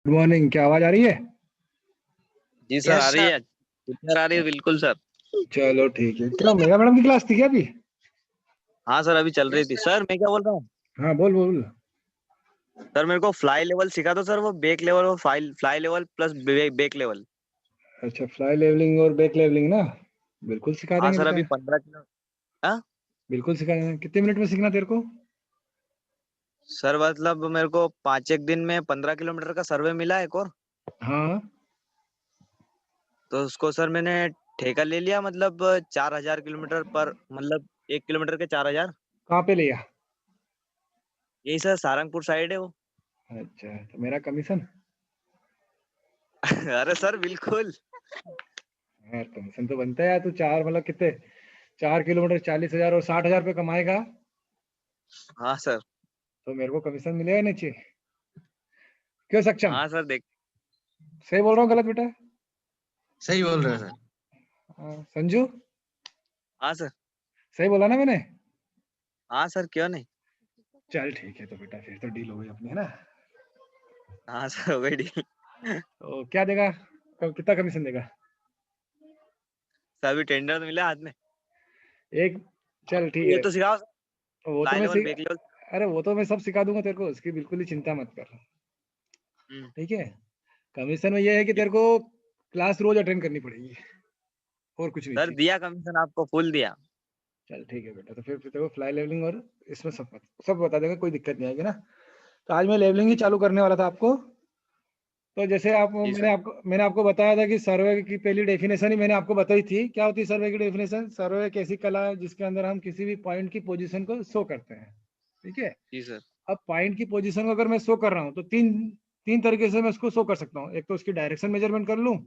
Good morning. क्या आवाज आ रही है? जी सर, आ रही है। सर आ रही है, बिल्कुल सर। चलो ठीक है। क्या मेगा मैडम की क्लास थी क्या अभी? हाँ सर, अभी चल रही थी। सर मैं क्या बोल रहा हूँ, हाँ, बोल बोल। सर मेरे को फ्लाई लेवल सिखा दो सर। वो बेक लेवल और fly level plus back level. अच्छा, फ्लाई लेवलिंग और बैक लेवलिंग ना? बिल्कुल सिखा हाँ देंगे सर, बेटा। अभी 15 किलो। हाँ बिल्कुल सिखा देंगे। कितने मिनट में सीखना तेरे को? सर, मतलब मेरे को 5 एक दिन में 15 किलोमीटर का सर्वे मिला है एक और। हाँ। तो उसको सर मैंने ठेका ले लिया, मतलब 4,000 किलोमीटर पर, मतलब 1 किलोमीटर के 4,000। कहाँ पे लिया? यही सर, सारंगपुर साइड है वो। अच्छा, तो मेरा कमीशन? अरे सर बिल्कुल। यार कमीशन तो बनता है यार। तू चार मतलब कितने, 4 किलोमीटर 40,000 और 60,000 पे कमाएगा हाँ सर। तो मेरे को कमीशन मिलेगा नीचे। क्यों सक्षम? हाँ सर, देख। सही बोल रहा हूँ गलत बेटा? सही बोल रहे हो सर। हाँ, संजू हाँ सर। सही बोला ना मैंने? हाँ सर, क्यों नहीं। चल ठीक है तो बेटा, फिर तो डील हो गई अपनी, है ना? हाँ सर, हो गई डील। तो क्या देगा? कितना कमीशन देगा? सर अभी टेंडर मिला हाथ में। एक। चल ठीक ये है। तो सिखाओ सर। वो तो फ्लाई मैं लेवल बेक लेवल। अरे वो तो मैं सब सिखा दूंगा तेरे को, उसकी बिल्कुल ही चिंता मत कर। हम्म, ठीक है। कमीशन में ये है कि ठीक। तेरे को क्लास रोज अटेंड करनी पड़ेगी, और कुछ नहीं सर चाहिए। दिया कमीशन, आपको फुल दिया। चल ठीक है बेटा, तो फिर तेरे को फ्लाई लेवलिंग और इसमें सब बता देंगे, कोई दिक्कत नहीं आएगी ना। तो आज मैं लेवलिंग ही चालू करने वाला था आपको। तो जैसे आप जी सर। मैंने आपको बताया था कि सर्वे की पहली डेफिनेशन ही मैंने आपको बताई थी। क्या होती है सर्वे की डेफिनेशन? सर्वे एक ऐसी कला है जिसके अंदर हम किसी भी पॉइंट की पोजीशन को शो करते हैं। ठीक है। जी सर। अब पॉइंट की पोजीशन को अगर मैं शो कर रहा हूँ तो तीन तीन तरीके से मैं उसको शो कर सकता हूँ। एक तो उसकी डायरेक्शन मेजरमेंट कर लूँ,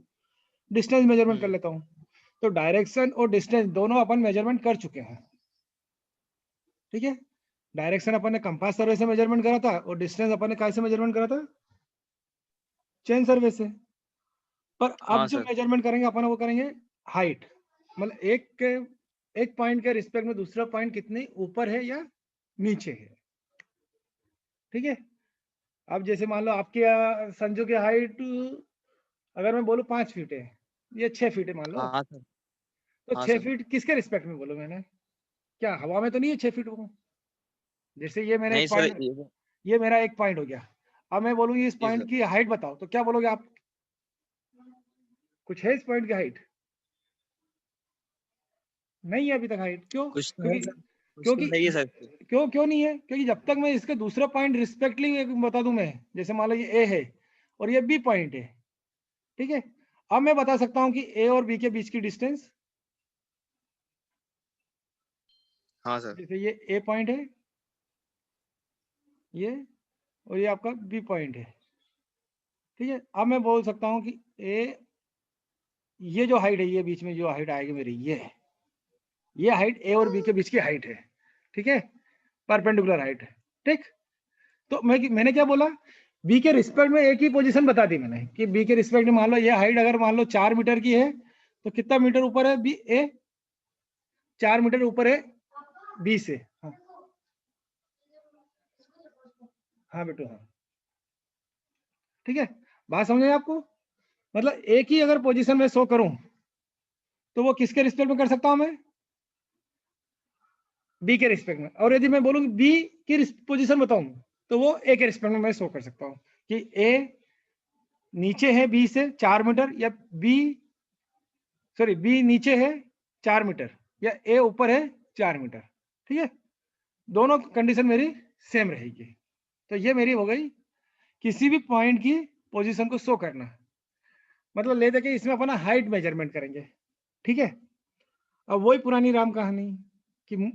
डिस्टेंस मेजरमेंट कर हम्म, लेता हूँ। तो डायरेक्शन और डिस्टेंस दोनों अपन मेजरमेंट कर चुके हैं। ठीक है। डायरेक्शन अपन ने कंपास सर्वे से मेजरमेंट करा था, और डिस्टेंस अपन ने कैसे मेजरमेंट करा था? चेन सर्वे से। पर अब हाँ जो सर। मेजरमेंट करेंगे अपन, वो करेंगे हाइट। मतलब एक पॉइंट के रिस्पेक्ट में दूसरा पॉइंट कितने ऊपर है या नीचे है। ठीक है। अब जैसे मान लो आपके संजू की हाइट, अगर मैं बोलूँ 5 फीट है, ये 6 फीट है मान लो। हाँ सर। तो हाँ छह सर। फीट किसके रिस्पेक्ट में बोलूँ मैंने? क्या हवा में तो नहीं है 6 फीट वो? जैसे ये मेरा नहीं एक सर, पॉइंट, ये मेरा एक पॉइंट हो गया। अब मैं बोलूँगी इस जी पॉइंट सर। की हाइट बताओ, तो क्या बोलोगे आप? कुछ है इस पॉइंट की हाइट? नहीं है अभी तक हाइट। क्यों? कुछ तो है क्योंकि सर। कुछ तो क्योंकि है ही सर। क्यों नहीं है? क्योंकि जब तक मैं इसके दूसरा पॉइंट रिस्पेक्टली बता दूं मैं, जैसे मान लो ये ए है और ये बी पॉइंट है। ठीक है। अब मैं बता सकता हूं कि ए और बी के बीच की डिस्टेंस, हाँ सर। जैसे ये ए पॉइंट है ये, और ये आपका बी पॉइंट है। ठीक है। अब मैं बोल सकता हूं कि ए, ये जो हाइट है, ये बीच में जो हाइट आएगी मेरी, ये हाइट ए और बी के बीच की हाइट है। ठीक है। परपेंडिकुलर हाइट है। ठीक। तो मैंने क्या बोला? बी के रिस्पेक्ट में एक ही पोजीशन बता दी मैंने कि बी के रिस्पेक्ट में मान लो ये हाइट अगर मान लो 4 मीटर की है, तो कितना मीटर ऊपर है बी ए? 4 मीटर ऊपर है बी से। हाँ, हाँ बेटू हाँ। ठीक है। बात समझ आई आपको? मतलब एक ही अगर पोजीशन में शो करूं तो वो किसके रिस्पेक्ट में कर सकता हूं मैं? बी के रिस्पेक्ट में। और यदि मैं बोलूं बी की पोजीशन बताऊं, तो वो ए के रिस्पेक्ट में मैं शो कर सकता हूं कि ए नीचे है बी से 4 मीटर, या बी, सॉरी, बी नीचे है 4 मीटर, या ए ऊपर है 4 मीटर। ठीक है। दोनों कंडीशन मेरी सेम रहेगी। तो ये मेरी हो गई किसी भी पॉइंट की पोजीशन को शो करना। मतलब ले दे के इसमें अपना हाइट मेजरमेंट करेंगे। ठीक है। अब वही पुरानी राम कहानी कि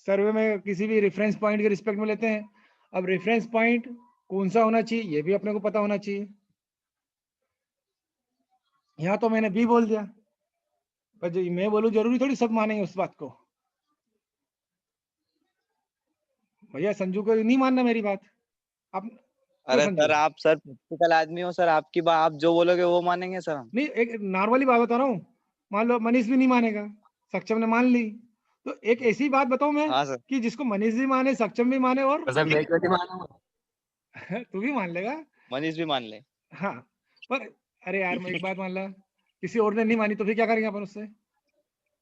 सर्वे में किसी भी रेफरेंस पॉइंट के रिस्पेक्ट में लेते हैं। अब रेफरेंस पॉइंट कौन सा होना चाहिए ये भी अपने को पता होना चाहिए। यहाँ तो मैंने बी बोल दिया, पर जो मैं बोलूं जरूरी थोड़ी सब मानेंगे उस बात को। भैया संजू को नहीं मानना मेरी बात। आप क्यों अरे संजू? सर, आप सर प्रैक्टिकल आदमी हो सर। आपकी बात, आप जो बोलोगे वो मानेंगे सर हम। नहीं, एक नॉर्मली बात बता रहा हूँ। मान लो मनीष भी नहीं मानेगा, सक्षम ने मान ली, तो एक ऐसी बात बताऊं मैं हाँ सर। कि जिसको मनीष भी माने, सक्षम भी माने, और तो सर मैं क्यों नहीं मानूंगा? तू भी मान लेगा। मनीष भी मान ले। हाँ, पर अरे यार मैं एक बात मान ला, किसी और ने नहीं मानी तो फिर क्या करेंगे अपन उससे?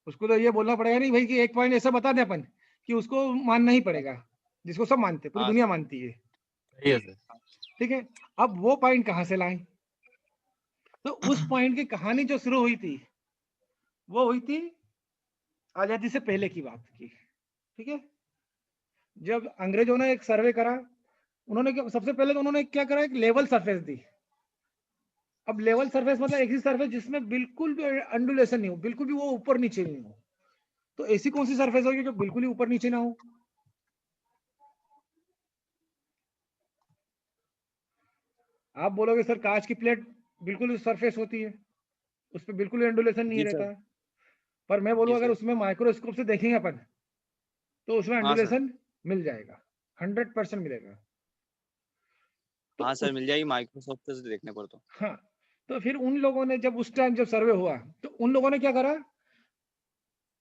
उसको तो ये बोलना पड़ेगा नहीं भाई कि एक पॉइंट ऐसा बता दे अपन कि उसको मानना ही पड़ेगा, जिसको सब मानते, पूरी हाँ दुनिया मानती है। सही है सर। ठीक है, अब वो पॉइंट कहाँ से लाए? तो उस पॉइंट की कहानी जो शुरू हुई थी, वो हुई थी आजादी से पहले की बात की। ठीक है, जब अंग्रेजों ने एक सर्वे करा, उन्होंने सबसे पहले तो उन्होंने क्या करा, एक लेवल सरफेस दी। अब लेवल सरफेस मतलब ऐसी सरफेस जिसमें बिल्कुल भी अंडुलेशन नहीं हो, बिल्कुल भी वो ऊपर नीचे नहीं हो। तो ऐसी कौन सी सरफेस होगी जो बिल्कुल ही ऊपर नीचे ना हो? आप बोलोगे सर कांच की प्लेट बिल्कुल सरफेस होती है, उस पर बिल्कुल एंडुलेशन नहीं जी रहता सर। है। पर मैं बोलूँ जी अगर सर। उसमें माइक्रोस्कोप से देखेंगे अपन तो उसमें हाँ सर। एंडुलेशन मिल जाएगा, 100% मिलेगा। तो हाँ सर, उस मिल जाएगी माइक्रोसॉफ्ट से देखने पर तो। हाँ, तो फिर उन लोगों ने जब उस टाइम जब सर्वे हुआ तो उन लोगों ने क्या करा,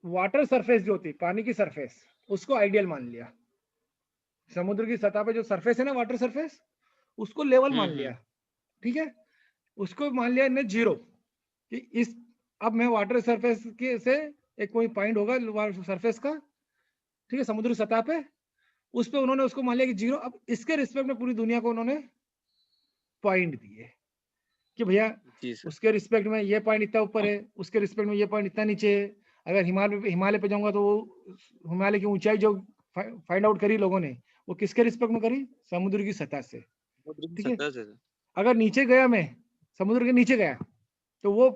वाटर सरफेस जो होती पानी की सरफेस, उसको आइडियल मान लिया। समुद्र की सतह पे जो सरफेस है ना, वाटर सरफेस, उसको लेवल मान लिया। हम्म। ठीक है, उसको मान लिया इन्हें जीरो, कि इस अब मैं वाटर सरफेस के से एक कोई पॉइंट होगा सरफेस का, ठीक है, समुद्र सतह पे, उस पे उन्होंने उसको मान लिया कि जीरो। अब इसके रिस्पेक्ट में पूरी दुनिया को उन्होंने पॉइंट दिए कि भैया जी सर। उसके रिस्पेक्ट में ये पॉइंट इतना ऊपर है, उसके रिस्पेक्ट में ये पॉइंट इतना नीचे है। अगर हिमालय पे जाऊंगा तो वो हिमालय की ऊंचाई जो फाइंड आउट करी लोगों ने, वो किसके रिस्पेक्ट में करी, समुद्र की सतह से। समुद्र की ठीक है, सतह से सर। अगर नीचे गया मैं, समुद्र के नीचे गया, तो वो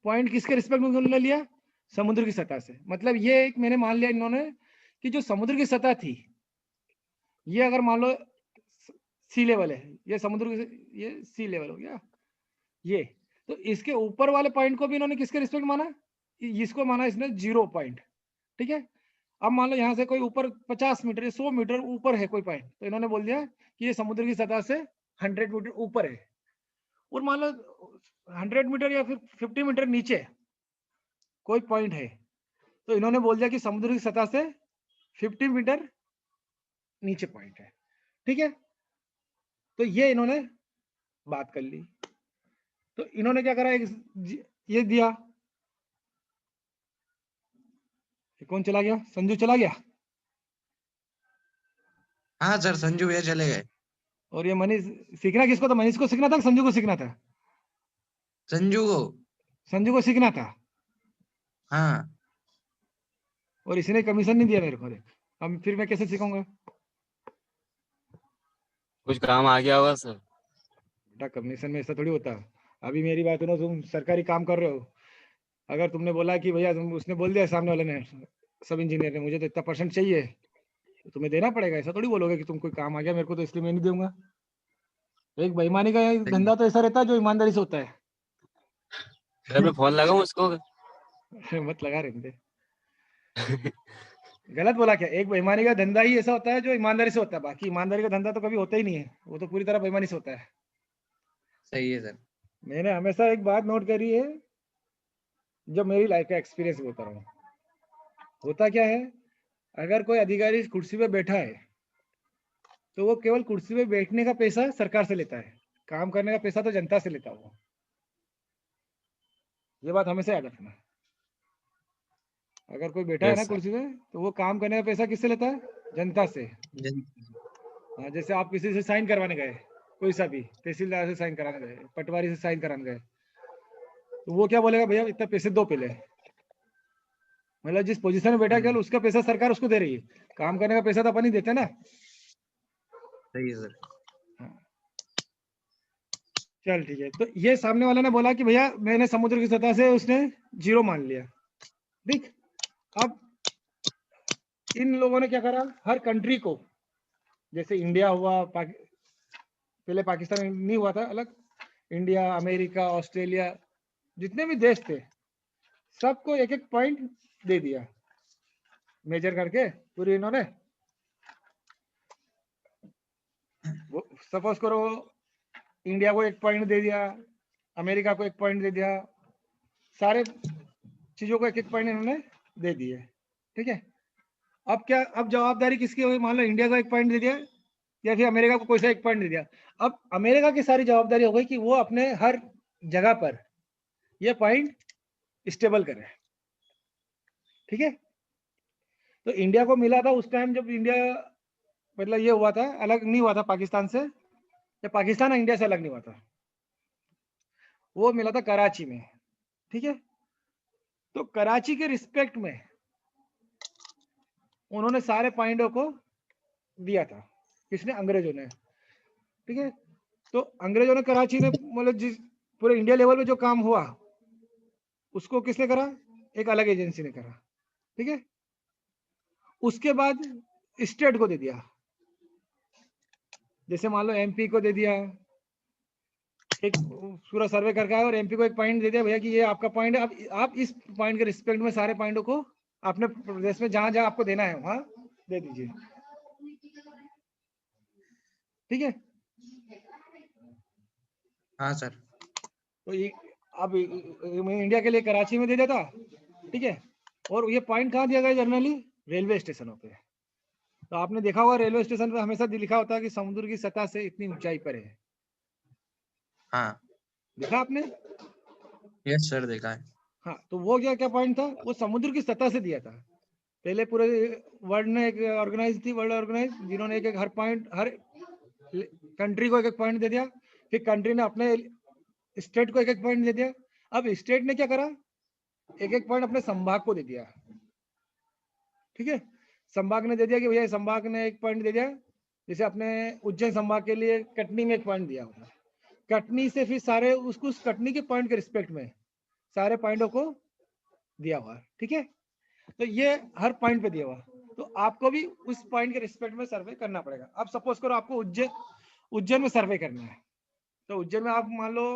पॉइंट किसके रिस्पेक्ट में उन्होंने लिया, समुद्र की सतह से। मतलब ये एक मैंने मान लिया इन्होंने कि जो समुद्र की सतह थी, ये अगर मान लो सी लेवल है, ये समुद्र की ये सी लेवल हो गया ये, तो इसके ऊपर वाले पॉइंट को भी इन्होंने किसके रिस्पेक्ट माना, इसको माना इसने जीरो पॉइंट। ठीक है, अब मान लो यहाँ से कोई ऊपर 50 मीटर या 100 मीटर ऊपर है कोई पॉइंट, तो इन्होंने बोल दिया कि ये समुद्र की सतह से 100 मीटर ऊपर है। और मान लो 100 मीटर या फिर 50 मीटर नीचे कोई पॉइंट है, तो इन्होंने बोल दिया कि समुद्र की सतह से 50 मीटर नीचे पॉइंट है। ठीक है, तो ये इन्होंने बात कर ली। तो इन्होंने क्या करा, एक ये दिया, कौन चला गया, संजू चला गया, हाँ सर, संजू भैया चले गए। और ये मनीष सीखना किसको था, मनीष को सीखना था, संजू को सीखना था? संजू को। संजू को सीखना था, हाँ और इसने कमीशन नहीं दिया मेरे को। अब फिर मैं कैसे सीखूंगा? कुछ काम आ गया होगा सर। बेटा कमीशन में ऐसा थोड़ी होता। अभी मेरी बात सुनो, तुम सरकारी काम कर रहे हो, अगर तुमने बोला कि भैया उसने बोल दिया सामने वाले ने, सब इंजीनियर ने, मुझे तो इतना परसेंट चाहिए, तो तुम्हें देना पड़ेगा। ऐसा थोड़ी बोलोगे कि तुम कोई काम आ गया मेरे को तो इसलिए मैं नहीं दूंगा। एक बेईमानी का सही। धंधा तो ऐसा रहता है जो ईमानदारी से होता है। सर मैं फोन लगाऊं उसको? मत लगा रहने दे। गलत बोला क्या? एक बेईमानी का धंधा ही ऐसा होता है जो ईमानदारी से होता है, बाकी ईमानदारी का धंधा तो कभी होता ही नहीं है, वो तो पूरी तरह बेईमानी से होता है। सही है सर। मैंने हमेशा एक बात नोट करी है, जो मेरी लाइफ का एक्सपीरियंस बता रहा हूँ। होता क्या है, अगर कोई अधिकारी कुर्सी पे बैठा है तो वो केवल कुर्सी पे बैठने का पैसा सरकार से लेता है, काम करने का पैसा तो जनता से लेता है वो। ये बात हमेशा याद रखना। अगर कोई बैठा है ना यस सर। कुर्सी पे, तो वो काम करने का पैसा किससे लेता है, जनता से। जन- हाँ, जैसे आप किसी से साइन करवाने गए, कोई सा भी तहसीलदार से साइन कराने गए, पटवारी से साइन कराने गए, तो वो क्या बोलेगा, भैया इतना पैसे दो पहले। मतलब जिस पोजीशन में बैठा केवल उसका पैसा सरकार उसको दे रही है, काम करने का पैसा तो अपन ही देते हैं ना। सही है सर। हाँ, चल ठीक है। तो ये सामने वाला ने बोला कि भैया मैंने समुद्र की सतह से उसने जीरो मान लिया। देख, अब इन लोगों ने क्या करा, हर कंट्री को, जैसे इंडिया हुआ, पहले पाकिस्तान नहीं हुआ था अलग, इंडिया, अमेरिका, ऑस्ट्रेलिया, जितने भी देश थे सबको एक एक पॉइंट दे दिया मेजर करके पूरी इन्होंने। सपोज करो इंडिया को एक पॉइंट दे दिया, अमेरिका को एक पॉइंट दे दिया, सारे चीजों को एक एक पॉइंट इन्होंने दे दिए। ठीक है, अब क्या, अब जवाबदारी किसकी होगी? मान लो इंडिया को एक पॉइंट दे दिया, या फिर अमेरिका को कोई सा एक पॉइंट दे दिया। अब अमेरिका की सारी जवाबदारी हो गई कि वो अपने हर जगह पर ये पॉइंट स्टेबल करे, ठीक है। तो इंडिया को मिला था उस टाइम जब इंडिया मतलब ये हुआ था, अलग नहीं हुआ था पाकिस्तान से, या पाकिस्तान इंडिया से अलग नहीं हुआ था, वो मिला था कराची में, ठीक है। तो कराची के रिस्पेक्ट में उन्होंने सारे पॉइंटों को दिया था, किसने? अंग्रेजों ने, ठीक है। तो अंग्रेजों ने कराची ने मतलब जिस पूरे इंडिया लेवल पे जो काम हुआ उसको किसने करा? एक अलग एजेंसी ने करा, ठीक है। उसके बाद स्टेट को दे दिया, जैसे मान लो एमपी को दे दिया, एक पूरा सर्वे करके आया और एमपी को एक पॉइंट दे दिया, भैया कि ये आपका पॉइंट है, अब आप इस पॉइंट के रिस्पेक्ट में सारे पॉइंटों को अपने प्रदेश में जहां जहां आपको देना है वहां दे दीजिए, ठीक है। हाँ सर। तो ये अब इंडिया के लिए कराची में दे देता, ठीक है। और ये पॉइंट कहाँ दिया गया जनरली? रेलवे स्टेशनों पे। तो आपने देखा होगा रेलवे स्टेशन पे हमेशा लिखा होता है कि समुद्र की सतह से इतनी ऊंचाई पर है, हाँ। देखा आपने? यस सर, देखा है। हाँ, तो वो क्या पॉइंट था? वो समुद्र की सतह से दिया था। पहले पूरे वर्ल्ड ने एक ऑर्गेनाइज थी, वर्ल्ड ऑर्गेनाइज, जिन्होंने एक एक हर पॉइंट हर कंट्री को एक एक पॉइंट दे दिया, फिर कंट्री ने अपने स्टेट को एक एक पॉइंट दे दिया। अब स्टेट ने क्या करा? एक एक पॉइंट अपने संभाग को दे दिया, ठीक है। संभाग ने दे दिया कि भैया संभाग ने एक पॉइंट दे दिया, जैसे अपने उज्जैन संभाग के लिए कटनी में एक पॉइंट दिया होगा, कटनी से फिर सारे उसको उस कटनी के पॉइंट के रिस्पेक्ट में सारे पॉइंटों को दिया हुआ, ठीक है। तो ये हर पॉइंट पे दिया हुआ, तो आपको भी उस पॉइंट के रिस्पेक्ट में सर्वे करना पड़ेगा। अब सपोज करो आपको उज्जैन में सर्वे करना है, तो उज्जैन में आप मान लो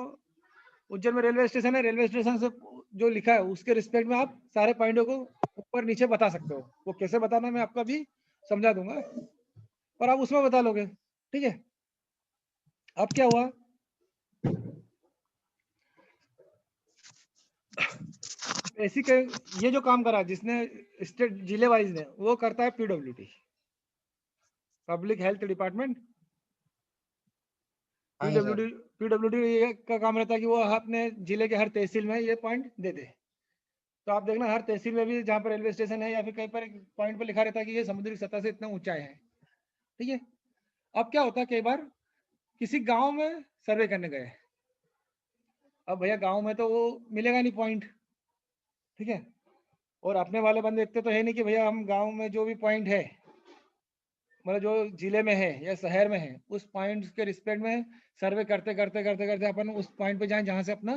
उज्जैन में रेलवे स्टेशन है, रेलवे स्टेशन से जो लिखा है उसके रिस्पेक्ट में आप सारे पॉइंटों को ऊपर नीचे बता सकते हो। वो कैसे बताना मैं आपको भी समझा दूंगा, पर आप उसमें बता लोगे, ठीक है। अब क्या हुआ? बेसिक ये जो काम करा जिसने स्टेट जिले वाइज ने, वो करता है पीडब्ल्यूडी, पब्लिक हेल्थ डिपार्टमेंट। हाँ सर। पीडब्ल्यूडी का काम रहता है कि वो अपने जिले के हर तहसील में ये पॉइंट दे दे। तो आप देखना हर तहसील में भी जहाँ पर रेलवे स्टेशन है या फिर कहीं पर पॉइंट पर लिखा रहता है कि ये समुद्री सतह से इतना ऊंचाई है, ठीक है। अब क्या होता है, कई बार किसी गांव में सर्वे करने गए, अब भैया गांव में तो वो मिलेगा नहीं पॉइंट, ठीक है। और अपने वाले बंदे इतने तो है नहीं कि भैया हम गांव में जो भी पॉइंट है मतलब जो जिले में है या शहर में है उस पॉइंट के रिस्पेक्ट में सर्वे करते करते करते करते अपन उस पॉइंट पे जाएं जहां से अपना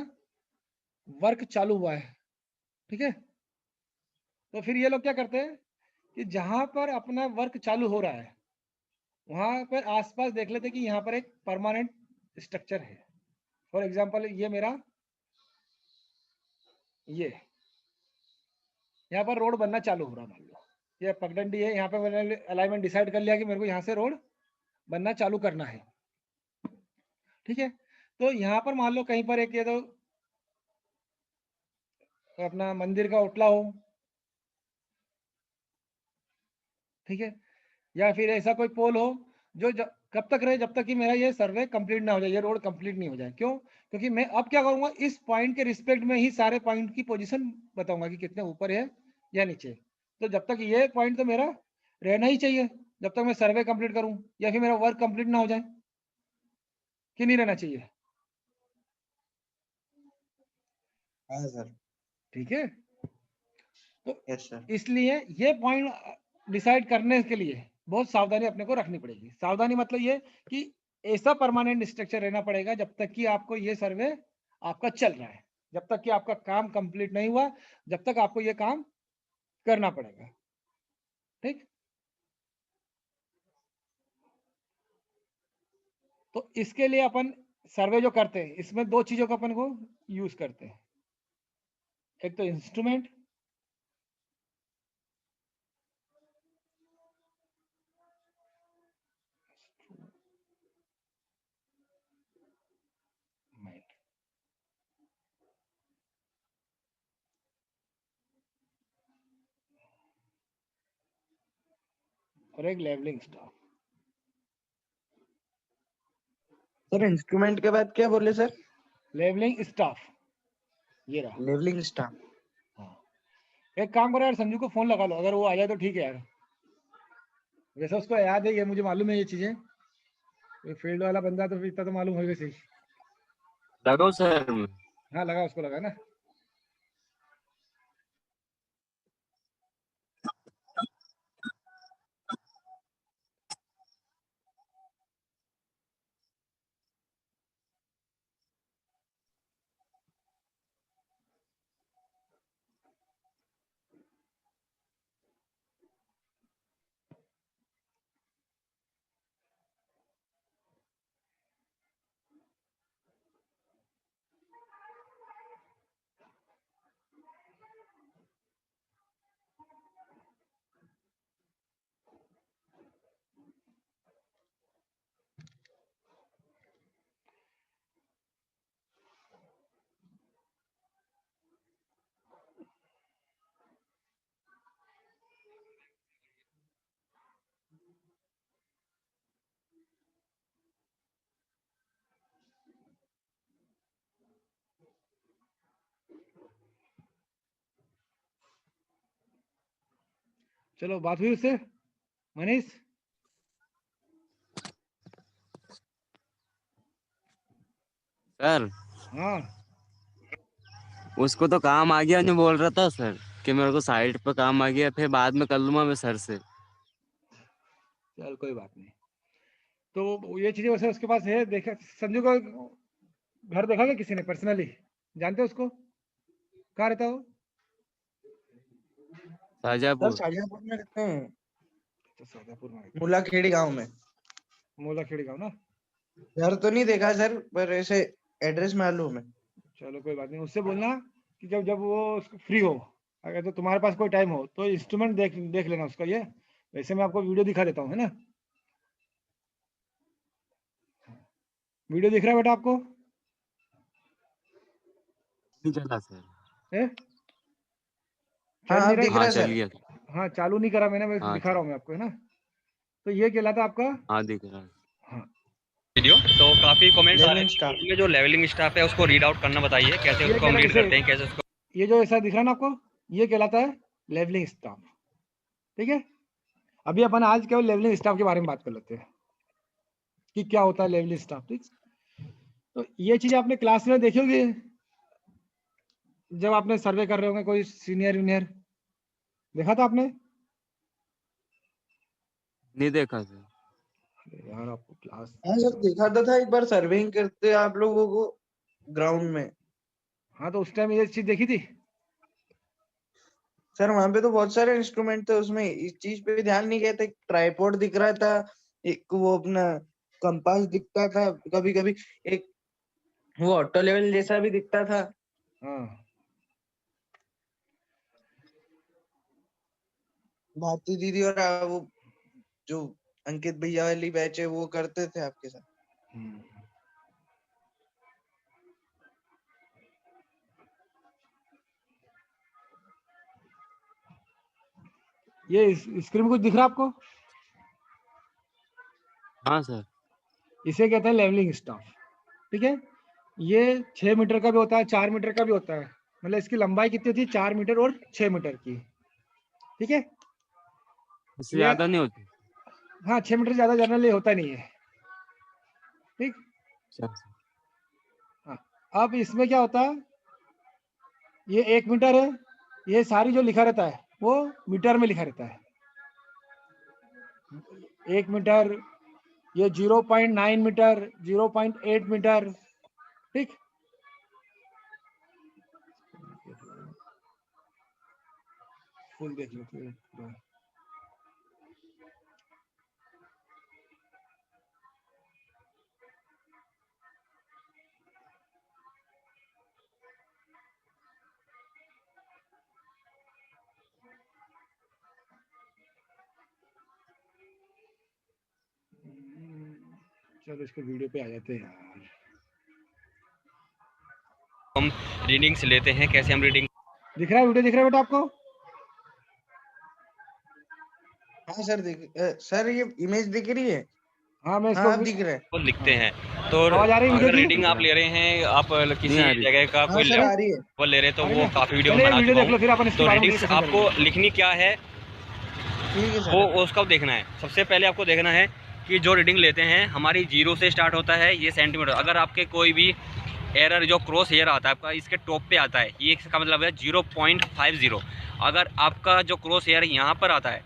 वर्क चालू हुआ है, ठीक है। तो फिर ये लोग क्या करते हैं कि जहां पर अपना वर्क चालू हो रहा है वहां पर आसपास देख लेते कि यहाँ पर एक परमानेंट स्ट्रक्चर है। फॉर एग्जांपल ये मेरा ये यहाँ पर रोड बनना चालू हो रहा, मान लो ये पगडंडी है, यहाँ पे मैंने अलाइनमेंट डिसाइड कर लिया कि मेरे को यहाँ से रोड बनना चालू करना है, ठीक है। तो यहाँ पर मान लो कहीं पर एक ये तो अपना मंदिर का ओटला हो, ठीक है, या फिर ऐसा कोई पोल हो जो कब तक रहे? जब तक कि मेरा ये सर्वे कंप्लीट ना हो जाए, ये रोड कंप्लीट नहीं हो जाए। क्यों? क्योंकि मैं अब क्या करूंगा, इस पॉइंट के रिस्पेक्ट में ही सारे पॉइंट की पोजीशन बताऊंगा कि कितने ऊपर है या नीचे। तो जब तक ये पॉइंट तो मेरा रहना ही चाहिए जब तक मैं सर्वे कंप्लीट करूं, या फिर मेरा वर्क कंप्लीट ना हो जाए, कि नहीं रहना चाहिए, हाँ सर। ठीक है। तो यस सर। इसलिए ये पॉइंट डिसाइड करने के लिए बहुत सावधानी अपने को रखनी पड़ेगी। सावधानी मतलब ये कि ऐसा परमानेंट स्ट्रक्चर रहना पड़ेगा जब तक कि आपको ये सर्वे आपका चल रहा है, जब तक कि आपका काम कंप्लीट नहीं हुआ, जब तक आपको ये काम करना पड़ेगा, ठीक। तो इसके लिए अपन सर्वे जो करते हैं इसमें दो चीजों का अपन को यूज करते हैं, एक तो इंस्ट्रूमेंट, और एक लेवलिंग स्टाफ। सर इंस्ट्रूमेंट के बाद क्या बोले सर? लेवलिंग स्टाफ, ये रहा। Levelling staff. हाँ, एक काम करो यार, संजू को फोन लगा लो, अगर वो आ जाए तो ठीक है यार। वैसे उसको याद है, ये मुझे मालूम है ये चीजें, ये फील्ड वाला बंदा तो इतना तो मालूम होगा सही। लगाओ सर मैं। हाँ लगा, उसको लगा ना। चलो, बात हुई उससे मनीष? सर हाँ उसको तो काम आ गया, नहीं बोल रहा था सर कि मेरे को साइट पे काम आ गया, फिर बाद में कर लूंगा मैं सर से। चल कोई बात नहीं। तो ये चीजें वैसे उसके पास है, देखा संजू का घर देखा क्या किसी ने पर्सनली? जानते हो उसको? कहाँ रहता है वो? सर शाहजहाँपुर। शाहजहाँपुर में रहते हैं, अच्छा, शाहजहाँपुर में रहता मुलाखेड़ी गांव में। है, मोलाखेड़ी गाँव ना। घर तो नहीं देखा सर, पर ऐसे एड्रेस मालूम है। चलो कोई बात नहीं, उससे बोलना कि जब जब वो फ्री हो, अगर तो तुम्हारे पास कोई टाइम हो तो इंस्ट्रूमेंट देख लेना उसका। ये वैसे मैं आपको वीडियो दिखा देता हूँ, है ना? वीडियो दिख रहा है बेटा आपको? नहीं चला सर। है? हाँ चल नहीं अब रहा दिख है? रहा हाँ है चल सर। गया। हाँ चालू नहीं करा मैंने, मैं हाँ दिखा रहा हूँ मैं आपको, है ना? तो ये कहलाता आपका। हाँ दिख रहा है। हाँ, वीडियो तो काफी कमेंट्स आ रहे लेवलिंग थे स्टाफ। कि उसमें जो लेवलिंग स्टाफ है उसको रीड आउट करना बताइए, कैसे ये उसको हम कहला रीड जैसे करते हैं, कैसे उसको ये जो ऐसा दिख रहा है ना आपको, ये कहलाता है लेवलिंग स्टाफ। ठीक है, अभी अपन आज केवल लेवलिंग स्टाफ के बारे में बात कर लेते हैं कि क्या होता है लेवलिंग स्टाफ। ठीक, तो ये चीज आपने क्लास में देखी होगी जब आपने सर्वे कर रहे होंगे, कोई सीनियर जूनियर देखा था आपने? नहीं देखा सर। अरे यार आपको क्लास। हाँ सर देखा तो था, एक बार सर्वेइंग करते आप लोगों को ग्राउंड में। हाँ तो उस टाइम ये चीज देखी थी। सर वहां पे तो बहुत सारे इंस्ट्रूमेंट थे, उसमें इस चीज पे ध्यान नहीं गए थे। ट्राइपॉड दिख रहा था, एक वो अपना कंपास दिखता था, कभी कभी एक वो ऑटो लेवल जैसा भी दिखता था। हाँ भारती दीदी और वो जो अंकित भैया वाली बैच है वो करते थे आपके साथ। हम्म। ये स्क्रीन में कुछ दिख रहा है आपको? हाँ सर। इसे कहते हैं लेवलिंग स्टाफ। ठीक है, ये 6 मीटर का भी होता है, 4 मीटर का भी होता है। मतलब इसकी लंबाई कितनी होती है? 4 मीटर और 6 मीटर की। ठीक है, इससे ये ज्यादा नहीं होती। हाँ 6 मीटर ज्यादा जनरली होता नहीं है। ठीक, अच्छा सर। हाँ। अब इसमें क्या होता है, ये 1 मीटर है, ये सारी जो लिखा रहता है वो मीटर में लिखा रहता है। 1 मीटर, ये 0.9 मीटर, 0.8 मीटर। ठीक, फुल देख लो पूरा। चलो इसको वीडियो पे आ जाते हैं यार। हम रीडिंग्स लेते हैं, कैसे हम रीडिंग दिख रहा है वीडियो? दिख रहा है बेटा आपको? हाँ सर सर ये इमेज दिख रही है? हाँ मैं हाँ इसको अब दिख रहा है। को लिखते हैं। तो तो आवाज आ रही है वीडियो अगर की? रीडिंग आप ले रहे हैं, आप किसी नहीं आ रही। जगह का हाँ कोई सर, आ रही है। लेवल ले रहे हैं, तो आ रही वो ना? काफी वीडियो में चलिए बना वीडियो चुका देख लो, हूँ। फिर अपन इसके तो बारे में रीडिंग्स डिस्कशन आपको करेंगे। लिखनी क्या है ठीक है वो सर। उसका देखना है। सबसे पहले आपको देखना है कि जो रीडिंग लेते हैं हमारी 0 से स्टार्ट होता है ये सेंटीमीटर। अगर आपके कोई भी एरर जो क्रॉस हेयर आता है आपका इसके टॉप पे आता है, ये इसका मतलब है 0.50। अगर आपका जो क्रॉस हेयर यहाँ पर आता है,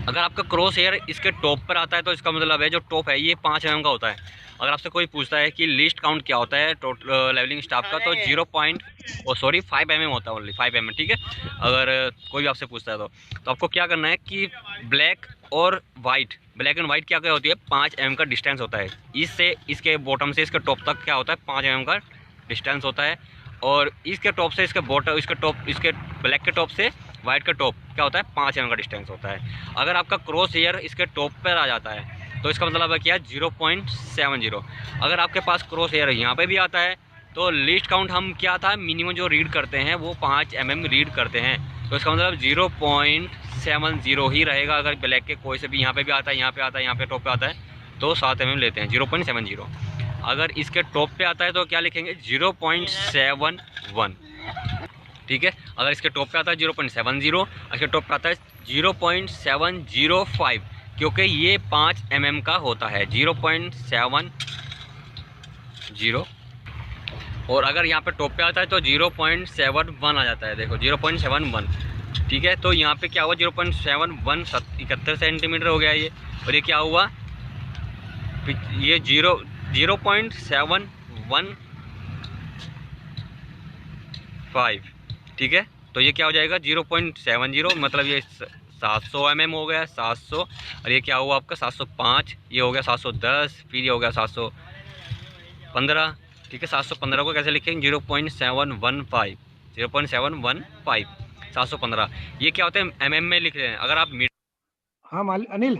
अगर आपका क्रॉस हेयर इसके टॉप पर आता है तो इसका मतलब है जो टॉप है ये 5 mm का होता है। अगर आपसे कोई पूछता है कि लिस्ट काउंट क्या होता है टोटल लेवलिंग स्टाफ का, तो 5 mm होता है, ओनली 5 mm, ठीक है। अगर कोई भी आपसे पूछता है तो आपको क्या करना है कि ब्लैक और वाइट, ब्लैक एंड वाइट क्या क्या होती है, 5 mm का डिस्टेंस होता है। इससे इसके बॉटम से इसके टॉप तक क्या होता है, 5 mm का डिस्टेंस होता है। और इसके टॉप से इसके बॉटम, इसके ब्लैक के टॉप से वाइट का टॉप क्या होता है, 5 mm का डिस्टेंस होता है। अगर आपका क्रॉस हेयर इसके टॉप पर आ जाता है तो इसका मतलब है क्या, 0.70। अगर आपके पास क्रॉस हेयर यहाँ पे भी आता है तो लिस्ट काउंट हम क्या था, मिनिमम जो रीड करते हैं वो 5 mm रीड करते हैं, तो इसका मतलब 0.70 ही रहेगा। अगर ब्लैक के कोई से भी यहाँ पे भी आता है, यहाँ पे आता है, यहाँ पे टॉप पे आता है, तो 7 mm लेते हैं, 0.70। अगर इसके टॉप पे आता है तो क्या लिखेंगे, 0.71, ठीक है। अगर इसके टॉप पे आता है 0.70, इसके टॉप पे आता है 0.705, क्योंकि ये 5 mm का होता है, 0.70। और अगर यहाँ पे टॉप पे आता है तो 0.71 आ जाता है, देखो 0.71, ठीक है। तो यहाँ पे क्या हुआ, 0.71 71 सेंटीमीटर हो गया ये। और ये क्या हुआ, ये 0.715, ठीक है। तो ये क्या हो जाएगा, 0.70, मतलब ये 700 mm हो गया, 700। और ये क्या हुआ आपका 705, ये हो गया 710, फिर ये हो गया 715, ठीक है। 715 को कैसे लिखेंगे, 0.715, 0.715, 715। ये क्या होते हैं, mm में लिख रहे हैं। अगर आप हाँ अनिल,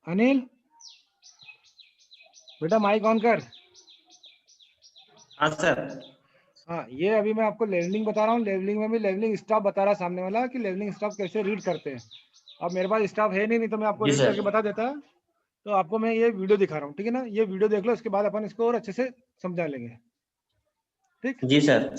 अनिल बेटा माइक ऑन कर। हाँ सर। हाँ, ये अभी मैं आपको लेवलिंग बता रहा हूँ। लेवलिंग में भी लेवलिंग स्टाफ बता रहा सामने वाला कि लेवलिंग स्टाफ कैसे रीड करते हैं। अब मेरे पास स्टाफ है नहीं तो मैं आपको जी रीड सर। करके बता देता। तो आपको मैं ये वीडियो दिखा रहा हूँ, ठीक है ना। ये वीडियो देख लो, इसके बाद अपन इसको और अच्छे से समझा लेंगे, ठीक। जी सर।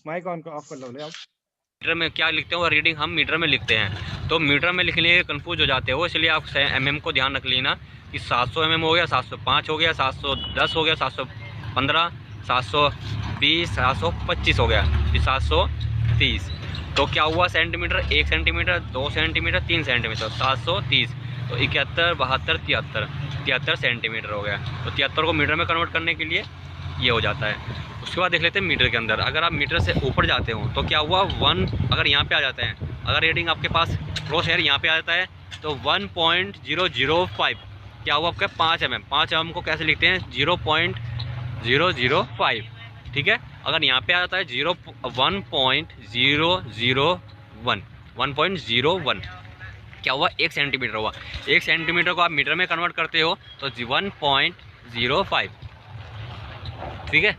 माइक ऑन ऑफ कर लो आप। मीटर में क्या लिखते हैं, वो रीडिंग हम मीटर में लिखते हैं, तो मीटर में लिखने के कंफ्यूज हो जाते हो, इसलिए आप mm को ध्यान रख लेना कि 700 mm हो गया, 705 हो गया, 710 हो गया, 715, 720, 725 हो गया, फिर 730। तो क्या हुआ सेंटीमीटर, 1 सेंटीमीटर, 2 सेंटीमीटर, 3 सेंटीमीटर, 730। तो 71, 72, 73 सेंटीमीटर हो गया। तो 73 को मीटर में कन्वर्ट करने के लिए ये हो जाता है। उसके बाद देख लेते हैं मीटर के अंदर। अगर आप मीटर से ऊपर जाते हो तो क्या हुआ, 1 अगर यहाँ पे आ जाते हैं, अगर रीडिंग आपके पास क्रॉस हेयर यहाँ पे आ जाता है तो 1.005 क्या हुआ आपका, 5 mm। 5 mm को कैसे लिखते हैं, 0.005, ठीक है। अगर यहाँ पे आ जाता है 1.001 क्या हुआ, 1 सेंटीमीटर हुआ। 1 सेंटीमीटर को आप मीटर में कन्वर्ट करते हो तो 1.05, ठीक है।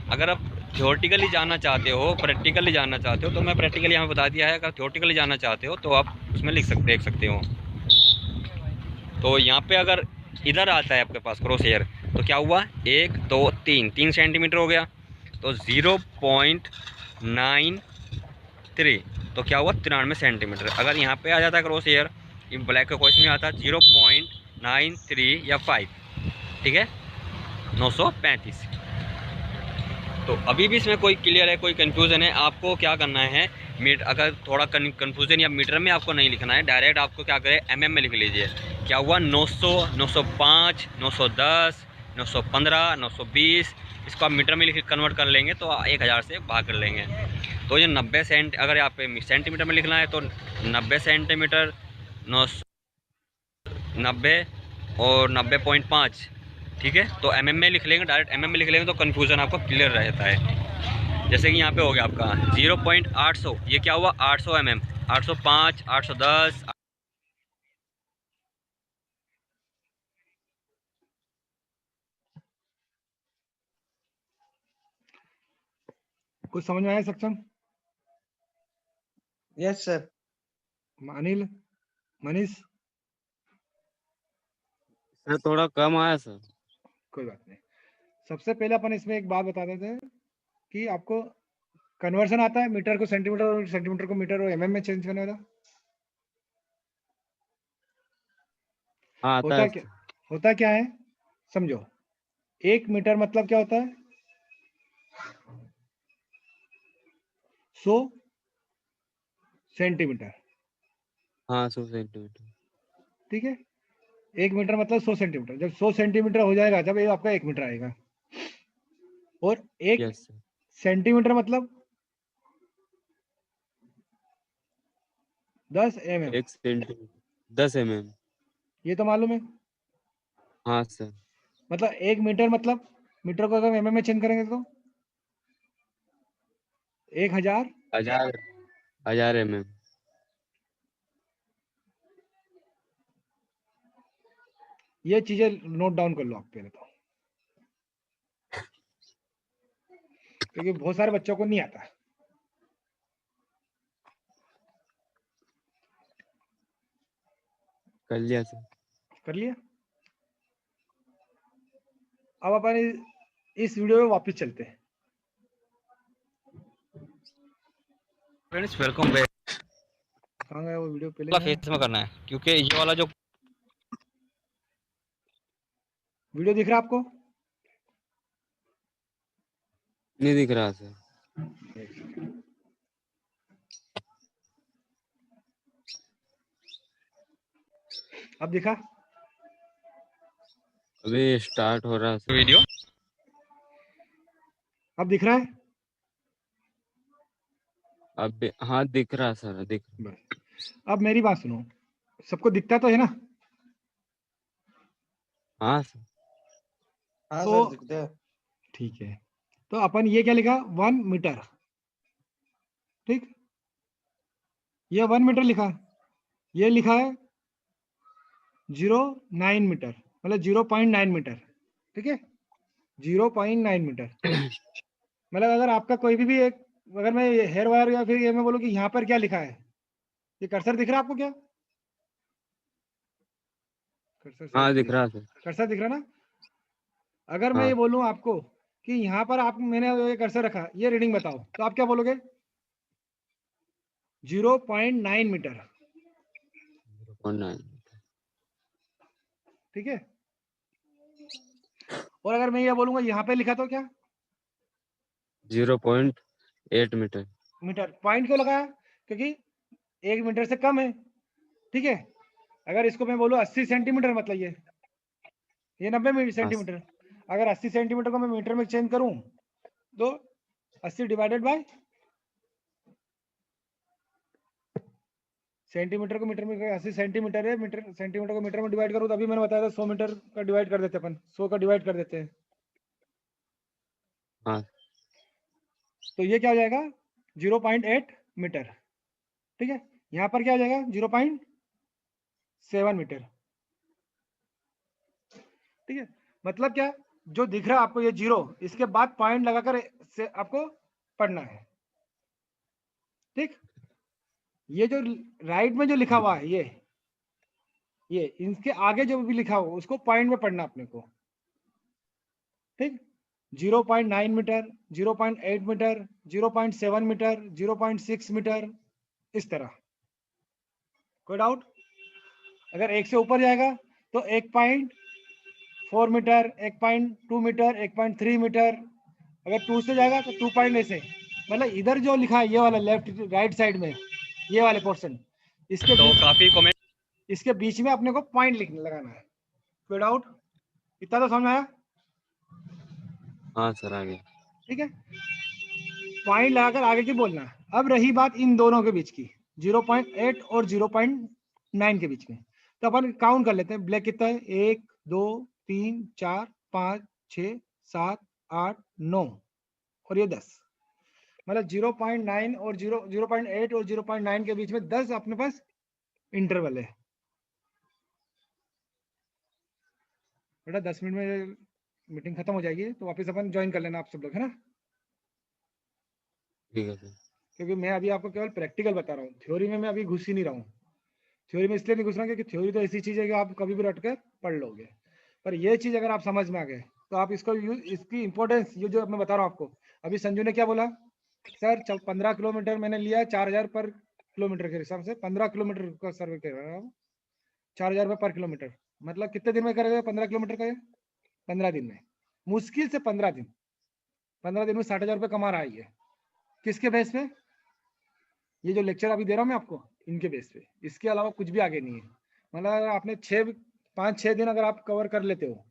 अगर आप थ्योरेटिकली जानना चाहते हो, प्रैक्टिकली जानना चाहते हो, तो मैं प्रैक्टिकली यहाँ बता दिया है। अगर थ्योरेटिकली जानना चाहते हो तो आप उसमें देख सकते हो। तो यहाँ पे अगर इधर आता है आपके पास क्रॉस हेयर तो क्या हुआ, 1 2 3 सेंटीमीटर हो गया, तो 0.93, तो क्या हुआ 93 सेंटीमीटर। अगर यहाँ पे आ जाता है क्रॉस हेयर, ब्लैक का क्वेश्चन में आता है 0.93 या 5, ठीक है, 935। तो अभी भी इसमें कोई क्लियर है, कोई कंफ्यूजन है, आपको क्या करना है, अगर थोड़ा कंफ्यूजन या मीटर में आपको नहीं लिखना है, डायरेक्ट आपको क्या करें, mm में लिख लीजिए। क्या हुआ, 900, 905, 910, 915, 920, इसको आप मीटर में लिख कन्वर्ट कर लेंगे तो 1000 से भाग कर लेंगे। तो ये 90 सेंट, अगर आप सेंटीमीटर में लिखना है तो 90 सेंटीमीटर, 90 और 90.5, ठीक है। तो mm में लिख लेंगे, डायरेक्ट mm में लिख लेंगे तो कन्फ्यूज़न आपको क्लियर रहता है। जैसे कि यहाँ पे हो गया आपका 0.800, ये क्या हुआ, 800 mm, 805, 810। कुछ समझ में आया सक्षम? Yes sir. Anil, Manish? Sir थोड़ा कम आया सर। कोई बात नहीं। सबसे पहले अपन इसमें एक बात बता देते हैं कि आपको कन्वर्जन आता है मीटर को सेंटीमीटर और सेंटीमीटर को मीटर और एमएम में चेंज करने वाला? हाँ आता है सर। होता क्या है समझो। 1 मीटर मतलब क्या होता है? 100 सेंटीमीटर। हाँ 100 सेंटीमीटर। ठीक है, 1 मीटर मतलब 100 सेंटीमीटर। जब 100 सेंटीमीटर हो जाएगा जब ये आपका 1 मीटर आएगा। और 1 यस सर। सेंटीमीटर मतलब 10 mm। 1 centimetre 10 mm। ये तो मालूम है। हाँ सर। मतलब 1 मीटर मतलब मीटर को अगर mm में चेंज करेंगे तो 1000 1000 mm। ये चीजें नोट डाउन कर लो आप पहले तो, क्योंकि बहुत सारे बच्चों को नहीं आता। कर लिया सर। कर लिया। अब अपन इस वीडियो में वापस चलते हैं। Friends welcome back. कहाँ गया वो वीडियो? पहले वाला फेस में करना है क्योंकि ये वाला जो वीडियो दिख रहा है आपको? नहीं दिख रहा सर। अब दिखा? अभी स्टार्ट हो रहा है सर। वीडियो अब दिख रहा है? अब हाँ दिख रहा सर, दिख रहा। बस अब मेरी बात सुनो, सबको दिखता तो है ना? हाँ सर। हाँ तो सर दिखता है। ठीक है, तो अपन ये क्या लिखा? 1 मीटर। ठीक, ये 1 मीटर लिखा। ये लिखा है 0.9 मीटर, मतलब 0.9 मीटर। ठीक है, 0.9 मीटर। मतलब अगर आपका कोई भी एक, अगर मैं हेयर वायर या फिर ये मैं बोलूँ कि यहाँ पर क्या लिखा है, ये कर्सर दिख रहा है आपको क्या? कर्सर शायद हाँ से दिख रहा सर। कर्सर दिख रहा ना? अगर मैं हाँ ये बोलूँ आपको कि यहाँ पर आप, मैंने ये कर्सर रखा, ये रीडिंग बताओ, तो आप क्या बोलोगे? 0.9 मीटर। 0.9। ठीक है, और अगर मैं ये बोलूंगा यहाँ पे लिखा तो क्या? 0.8 मीटर। मीटर। पॉइंट क्यों लगाया? क्योंकि 1 मीटर से कम है। ठीक है, अगर इसको मैं बोलूँ 80 सेंटीमीटर, मतलब ये 90 हाँ सेंटीमीटर। अगर 80 सेंटीमीटर को मैं मीटर में चेंज करूं तो 80 डिवाइडेड बाय सेंटीमीटर को मीटर में, 80 सेंटीमीटर है, मीटर सेंटीमीटर को मीटर में डिवाइड करूं तो अभी मैंने बताया था 100 मीटर का डिवाइड कर देते अपन, 100 का डिवाइड कर देते हैं। हाँ। तो ये क्या हो जाएगा? 0.8 मीटर। ठीक है, यहाँ पर क्या हो जाएगा? 0.7 मीटर। ठीक है, मतलब क्या, जो दिख रहा है आपको ये 0, इसके बाद पॉइंट लगाकर से आपको पढ़ना है। ठीक, ये जो राइट में जो लिखा हुआ है ये इनके आगे जो भी लिखा हो उसको पॉइंट में पढ़ना अपने को। ठीक, 0.9 मीटर, 0.8 मीटर, 0.7 मीटर, 0.6 मीटर, इस तरह। कोई डाउट? अगर 1 से ऊपर जाएगा तो 1.4 मीटर, 1.2 मीटर, 1.3 मीटर। अगर 2 से जाएगा तो 2 पॉइंट ऐसे। मतलब इधर जो लिखा है ये वाला लेफ्ट राइट साइड में, ये वाले पोर्शन, इसके तो बीच, काफी कमेंट इसके बीच में अपने को पॉइंट लिखने लगाना है। कोई डाउट? इतना तो समझ आया? हाँ सर आगे। ठीक है, पॉइंट लगाकर आगे की बोलना है। अब रही बात इन दोनों के बीच की, 0.8 और 0.9 के बीच में, तो अपन काउंट कर लेते हैं। ब्लैक कितना है? 1 2 3 4 5 6 7 8 9 और ये 10। मतलब 0.9 और 0.8 और 0.9 के बीच में 10 अपने पास इंटरवल है। बेटा 10 मिनट में मीटिंग खत्म हो जाएगी, तो वापस अपन ज्वाइन कर लेना आप सब लोग, है ना? ठीक है सर। क्योंकि मैं अभी आपको केवल प्रैक्टिकल बता रहा हूँ, थ्योरी में मैं अभी घुस ही नहीं रहा हूँ। थ्योरी में इसलिए नहीं घुस रहा क्योंकि थ्योरी तो ऐसी चीज है कि आप कभी भी रट कर पढ़ लोगे। पर ये चीज अगर आप समझ में आ गए तो आप इसको इसकी इंपॉर्टेंस, ये जो मैं बता रहा हूँ आपको, अभी संजू ने क्या बोला सर, 15 किलोमीटर मैंने लिया 4000 पर किलोमीटर के हिसाब से, 15 किलोमीटर का सर्वे कर रहा हूँ, 4000 रुपये पर किलोमीटर, मतलब कितने दिन में करेगा 15 किलोमीटर का? 15 दिन में, मुश्किल से 15 दिन, 15 दिन में 60,000 रुपये कमा रहा है ये। किसके बेस पे? ये जो लेक्चर अभी दे रहा हूँ मैं आपको, इनके बेस पे, इसके अलावा कुछ भी आगे नहीं है। मतलब आपने 5-6 दिन अगर आप कवर कर लेते हो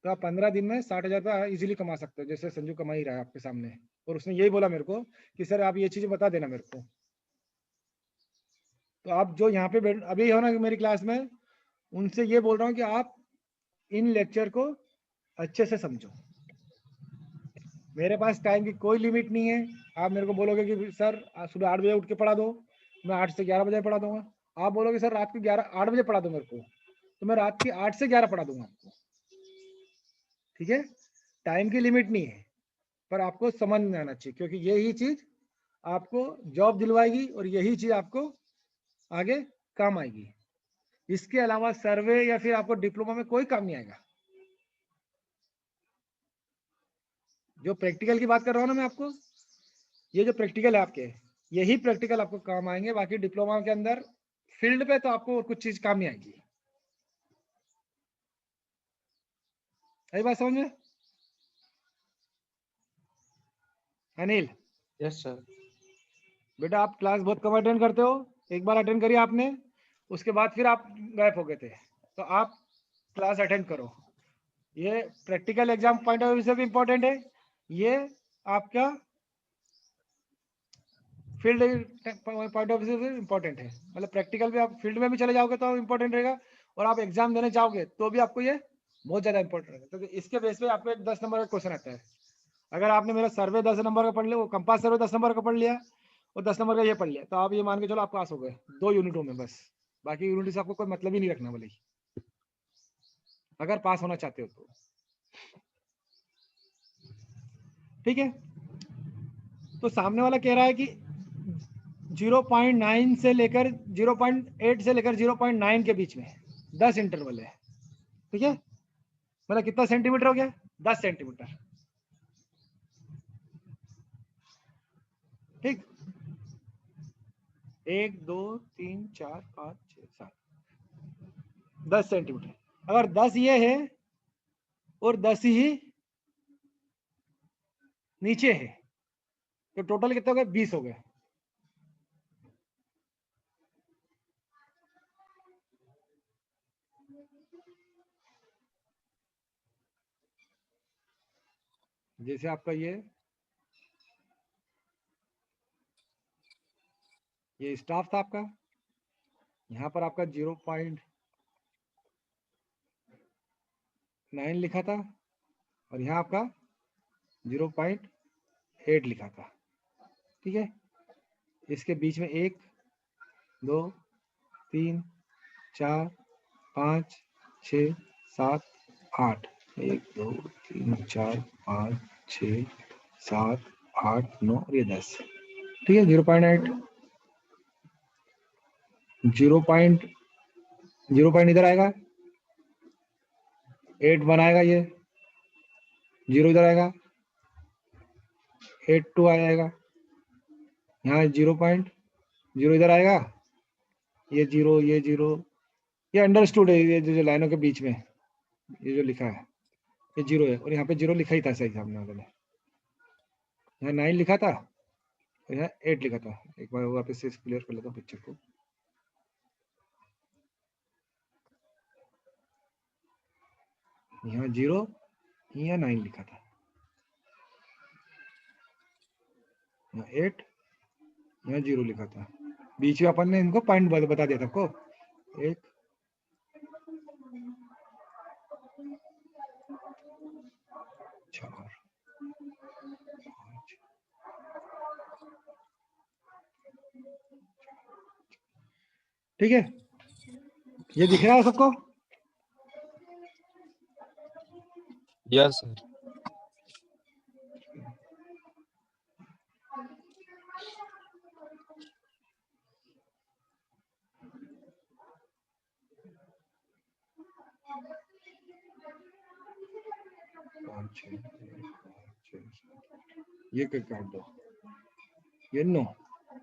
तो आप 15 दिन में 60,000 रुपये इजीली कमा सकते हो, जैसे संजू कमा ही रहा है आपके सामने। और उसने यही बोला मेरे को कि सर आप ये चीजें बता देना मेरे को। तो आप जो यहाँ पे अभी हो ना मेरी क्लास में, उनसे ये बोल रहा हूँ कि आप इन लेक्चर को अच्छे से समझो। मेरे पास टाइम की कोई लिमिट नहीं है। आप मेरे को बोलोगे कि सर सुबह 8 बजे उठ के पढ़ा दो, मैं 8 से 11 बजे पढ़ा दूंगा। आप बोलोगे सर रात को 8 बजे पढ़ा दो मेरे को, तो मैं रात की 8 से 11 पढ़ा दूंगा आपको। ठीक है, टाइम की लिमिट नहीं है, पर आपको समझ में आना चाहिए, क्योंकि यही चीज आपको जॉब दिलवाएगी और यही चीज आपको आगे काम आएगी। इसके अलावा सर्वे या फिर आपको डिप्लोमा में कोई काम नहीं आएगा। जो प्रैक्टिकल की बात कर रहा हूँ ना मैं आपको, ये जो प्रैक्टिकल है आपके, यही प्रैक्टिकल आपको काम आएंगे। बाकी डिप्लोमा के अंदर फील्ड पे तो आपको और कुछ चीज काम नहीं आएगी। सही बात समझ में? Anil, yes sir. बेटा आप क्लास बहुत कम अटेंड करते हो, एक बार अटेंड करिए आपने, उसके बाद फिर आप गायब हो गए थे, तो आप क्लास अटेंड करो। ये practical exam point of view से भी इम्पोर्टेंट है, ये आपका फील्ड पॉइंट ऑफ व्यू से इम्पोर्टेंट है। मतलब प्रैक्टिकल भी आप फील्ड में भी चले जाओगे तो इम्पोर्टेंट रहेगा, और आप एग्जाम देने जाओगे तो भी आपको ये बहुत ज्यादा इंपॉर्टेंट रहेगा, क्योंकि इसके बेस पे आपको एक 10 नंबर का क्वेश्चन आता है। अगर आपने मेरा सर्वे 10 नंबर का पढ़ लिया, वो कंपास सर्वे 10 नंबर का पढ़ लिया और 10 नंबर का ये पढ़ लिया, तो आप ये मान के चलो आप पास हो गए 2 यूनिटों में बस। बाकी यूनिट से आपको कोई मतलब ही नहीं रखना भले ही, अगर पास होना चाहते हो तो। ठीक है, तो सामने वाला कह रहा है कि 0.9 से लेकर 0.8 से लेकर 0.9 के बीच में 10 इंटरवल है। ठीक है, मतलब कितना सेंटीमीटर हो गया? 10 सेंटीमीटर। ठीक, 1 2 3 4 5 6 7 10 सेंटीमीटर। अगर 10 ये है और 10 ही नीचे है तो टोटल कितने हो गए? 20 हो गए। जैसे आपका ये स्टाफ था आपका, यहाँ पर आपका 0.9 लिखा था और यहाँ आपका 0.8 लिखा था। ठीक है, इसके बीच में 1 2 3 4 5 6 7 8 1 2 3 4 5 6 7 8 9 और ये 10। ठीक है, 0.8 0 पॉइंट इधर आएगा, 8 बनाएगा, ये 0 इधर आएगा, 8 2 आएगा, यहाँ 0.0 इधर आएगा, ये 0 ये 0, ये अंडरस्टूड है। ये जो लाइनों के बीच में ये जो लिखा है ये 0 है, और यहाँ पे 0 लिखा ही था सही सामने वाले ने। यहाँ 9 लिखा था और यहाँ 8 लिखा था। एक बार वापस से क्लियर कर लेता हूँ पिक्चर को। यहाँ 0 यहाँ 9 लिखा था, यहाँ 8 यहाँ 0 लिखा था। बीच में अपन ने इनको पॉइंट बता दिया था आपको, 1 4 5। ठीक है, ये दिख रहा है सबको? Yes sir. ये काट दो, ये नो,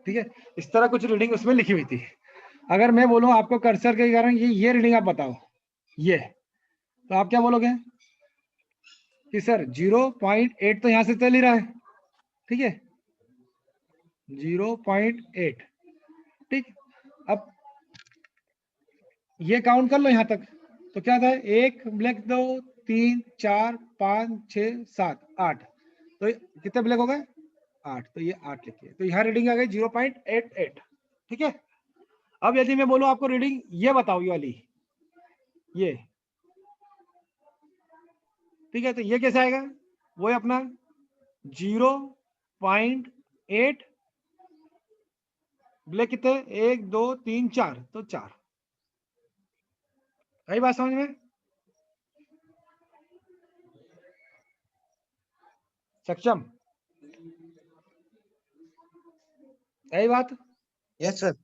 ठीक है। इस तरह कुछ रीडिंग उसमें लिखी हुई थी। अगर मैं बोलूं आपको कर्सर के कारण ये रीडिंग आप बताओ, ये, तो आप क्या बोलोगे कि सर 0.8 तो यहां से चल ही रहा है, ठीक है, 0.8, ठीक। अब ये काउंट कर लो यहां तक, तो क्या था, 1 ब्लैक, 2 3 4 5 6 7 8, तो कितने ब्लैक हो गए, 8, तो ये 8 लिखिए, तो यहाँ रीडिंग आ गई 0.88, ठीक है। अब यदि मैं बोलूं आपको रीडिंग ये बताओ, ये वाली, ये, ठीक है, तो ये कैसे आएगा, वो है अपना 0.8 ब्लैक कितने, 1 2 3 4, तो 4, आई बात समझ में, सक्षम, आई बात, यस सर।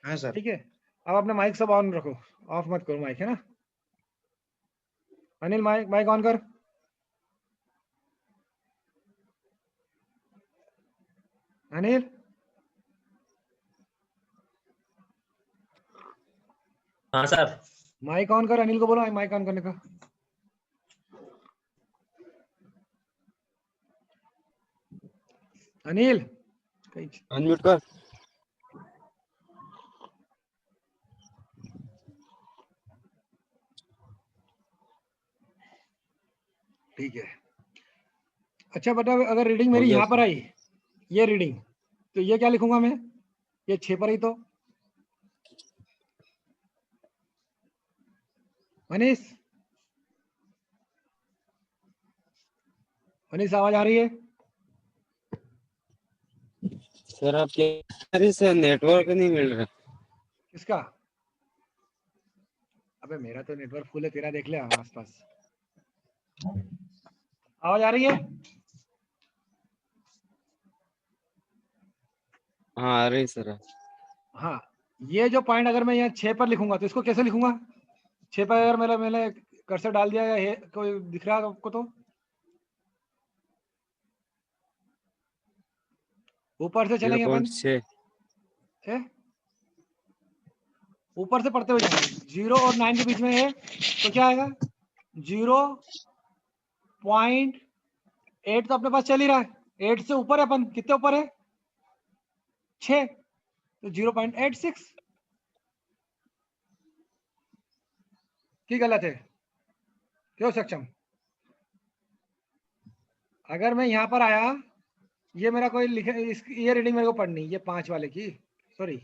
हाँ सर। ठीक है। अब अपने माइक सब ऑन रखो, ऑफ मत करो माइक, है ना। अनिल माइक माइक ऑन कर। अनिल, हाँ सर। माइक ऑन कर, अनिल को बोलो माइक ऑन करने का। अनिल, अनम्यूट कर। ठीक है। अच्छा बेटा, अगर रीडिंग हो मेरी गया यहाँ पर सर। आई, ये रीडिंग, तो ये क्या लिखूंगा मैं, ये 6 पर आई, तो मनीष, मनीष आवाज आ रही है, सर आप क्या, अरे सर नेटवर्क नहीं मिल रहा। किसका, अबे मेरा तो नेटवर्क फुल है, तेरा देख ले आसपास, आवाज आ रही है, हाँ आ रही सर। हाँ। ये जो पॉइंट अगर मैं यहाँ 6 पर लिखूंगा, तो इसको कैसे लिखूंगा, 6 पर अगर मैंने कर्सर डाल दिया, या कोई दिख रहा है आपको, तो ऊपर से चलेंगे अपन, 0.6। ऊपर से पढ़ते हुए जाएंगे, 0 और 9 के बीच में है, तो क्या आएगा, 0.8 तो अपने पास चल ही रहा है, 8 से ऊपर है अपन, कितने ऊपर है, 6, तो 0.86, की गलत है, क्यों सक्षम, अगर मैं यहाँ पर आया, ये मेरा कोई लिखे, ये रीडिंग मेरे को पढ़नी, ये 5 वाले की, सॉरी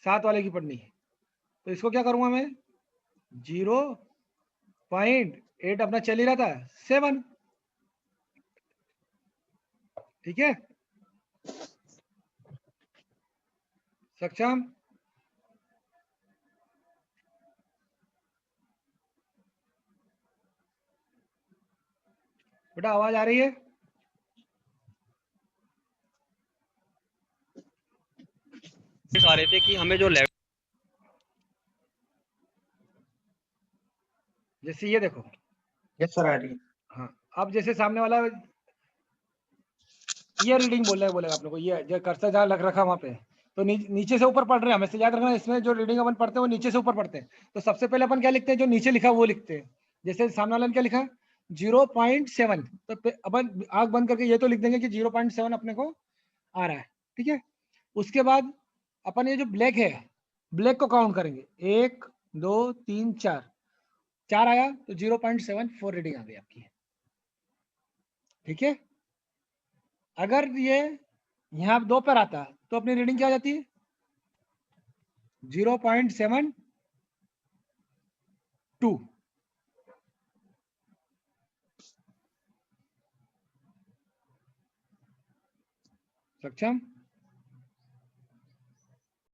7 वाले की पढ़नी है, तो इसको क्या करूंगा मैं, 0.8 अपना चल ही रहा था, 7, ठीक है, सक्षम, बेटा आवाज आ रही है, आ रहे थे कि हमें जो लेफ्ट, जैसे ये देखो, यस सर, आ रही है। हाँ, अब जैसे सामने वाला ये रीडिंग बोलेगा आप लोग को, ये जो कर्सर जहाँ लग रखा वहां पे, तो नीचे से ऊपर पढ़ रहे हैं, हमें से याद रखना, इसमें जो रीडिंग अपन पढ़ते हैं वो नीचे से ऊपर पढ़ते हैं, तो सबसे पहले अपन क्या लिखते हैं, जो नीचे लिखा वो लिखते हैं, जैसे सामने वाले ने क्या लिखा, 0.7, तो अपन आग बंद करके ये तो लिख देंगे कि 0.7 अपने को आ रहा है, ठीक है। उसके बाद अपन ये जो ब्लैक है, ब्लैक को काउंट करेंगे, 1 2 3 4, 4 आया, तो 0.74 रीडिंग आ गई आपकी, ठीक है। अगर ये यहाँ 2 पर आता, तो अपनी रीडिंग क्या आ जाती है, 0.72, सक्षम,